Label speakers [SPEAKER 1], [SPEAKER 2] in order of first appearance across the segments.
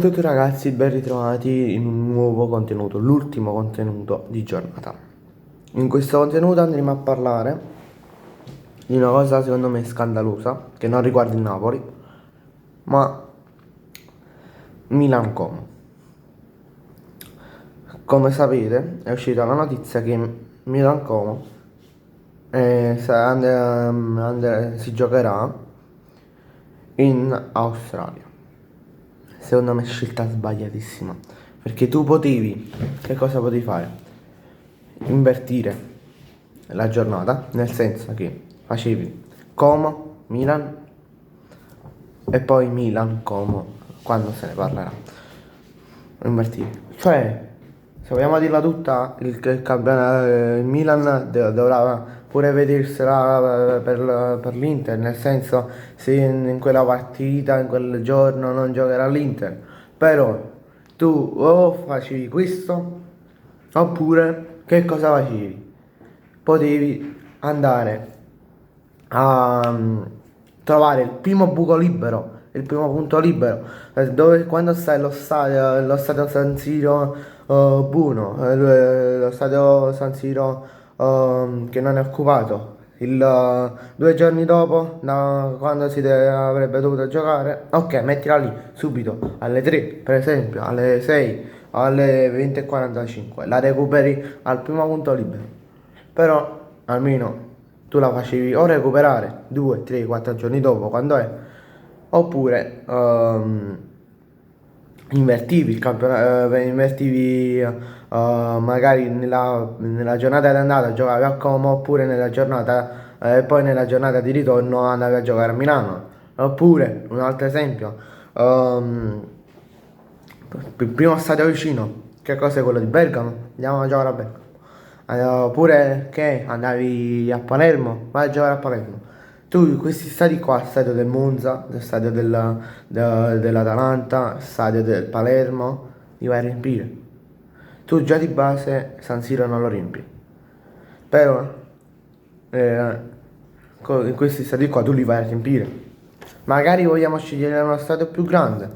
[SPEAKER 1] tutti ragazzi, ben ritrovati in un nuovo contenuto, l'ultimo contenuto di giornata. In questo contenuto andremo a parlare di una cosa secondo me scandalosa, che non riguarda il Napoli, ma Milan-Como. Come sapete è uscita la notizia che Milan-Como si giocherà in Australia. Secondo me è scelta sbagliatissima, perché tu che cosa potevi fare? Invertire la giornata, nel senso che facevi Como, Milan e poi Milan, Como, quando se ne parlerà. Invertire. Cioè, se vogliamo dirla tutta, il campionato, il Milan dovrà pure vedersela per l'Inter, nel senso se in quella partita, in quel giorno non giocherà l'Inter, però tu o facevi questo oppure che cosa facevi? Potevi andare a trovare il primo buco libero, il primo punto libero, dove quando stai lo stadio San Siro buono, lo stadio San Siro che non è occupato, 2 giorni dopo, quando avrebbe dovuto giocare, ok, mettila lì, subito, alle 3, per esempio, alle 6, alle 20:45, la recuperi al primo punto libero. Però almeno tu la facevi o recuperare 2, 3, 4 giorni dopo quando è, oppure invertivi il campionato, magari nella giornata di andata giocavi a Como, oppure nella giornata poi nella giornata di ritorno andavi a giocare a Milano. Oppure un altro esempio, il primo stadio vicino, che cos'è quello di Bergamo? Andiamo a giocare a Bergamo. Oppure che andavi a Palermo, vai a giocare a Palermo. Tu questi stadi qua, stadio del Monza, stadio dell'Atalanta, stadio del Palermo, li vai a riempire. Tu già di base San Siro non lo riempi. Però eh, in questi stadi qua tu li vai a riempire. Magari vogliamo scegliere uno stadio più grande.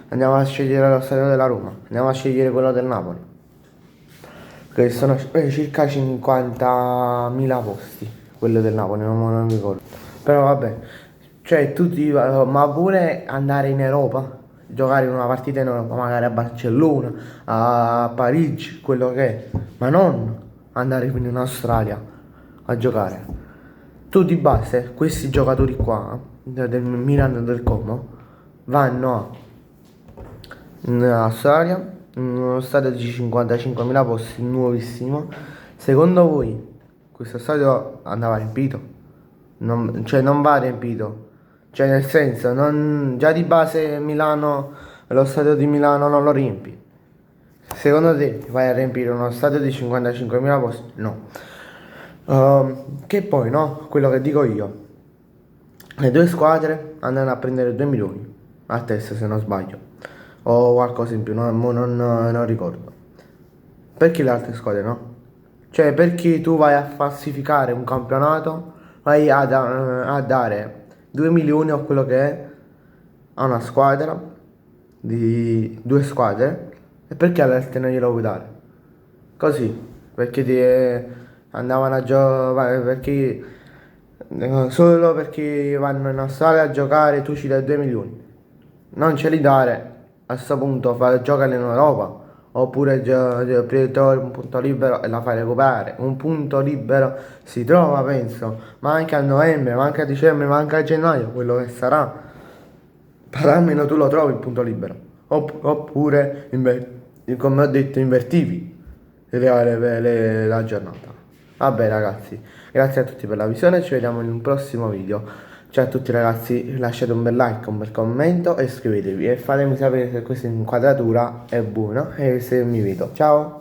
[SPEAKER 1] Andiamo a scegliere lo stadio della Roma, andiamo a scegliere quello del Napoli, che sono circa 50.000 posti, quello del Napoli, non mi ricordo. Però vabbè, cioè ma pure andare in Europa, giocare in una partita in Europa, magari a Barcellona, a Parigi, quello che è, ma non andare in Australia a giocare. Tu di base, questi giocatori qua, del Milan e del Como, vanno in Australia, in uno stadio di 55.000 posti, nuovissimo. Secondo voi questo stadio andava riempito? Cioè non va riempito. Cioè nel senso, già di base Milano, lo stadio di Milano non lo riempi. Secondo te vai a riempire uno stadio di 55.000 posti? No. Che poi, no? Quello che dico io. Le due squadre andranno a prendere 2 milioni a testa, se non sbaglio, o qualcosa in più, non ricordo. Perché le altre squadre no? Cioè, perché tu vai a falsificare un campionato, vai a dare 2 milioni o quello che è a una squadra, di 2 squadre, e perché alle altre non glielo vuoi dare? Così, perché andavano a giocare, perché solo perché vanno in Australia a giocare tu ci dai 2 milioni. Non ce li dare, a questo punto giocare in Europa, oppure trovi un punto libero e la fai recuperare. Un punto libero si trova, penso, ma anche a novembre, ma anche a dicembre, ma anche a gennaio, quello che sarà. Però almeno tu lo trovi il punto libero. Oppure, come ho detto, invertivi la giornata. Vabbè ragazzi, grazie a tutti per la visione, ci vediamo in un prossimo video. Ciao a tutti ragazzi, lasciate un bel like, un bel commento e iscrivetevi e fatemi sapere se questa inquadratura è buona e se mi vedo. Ciao!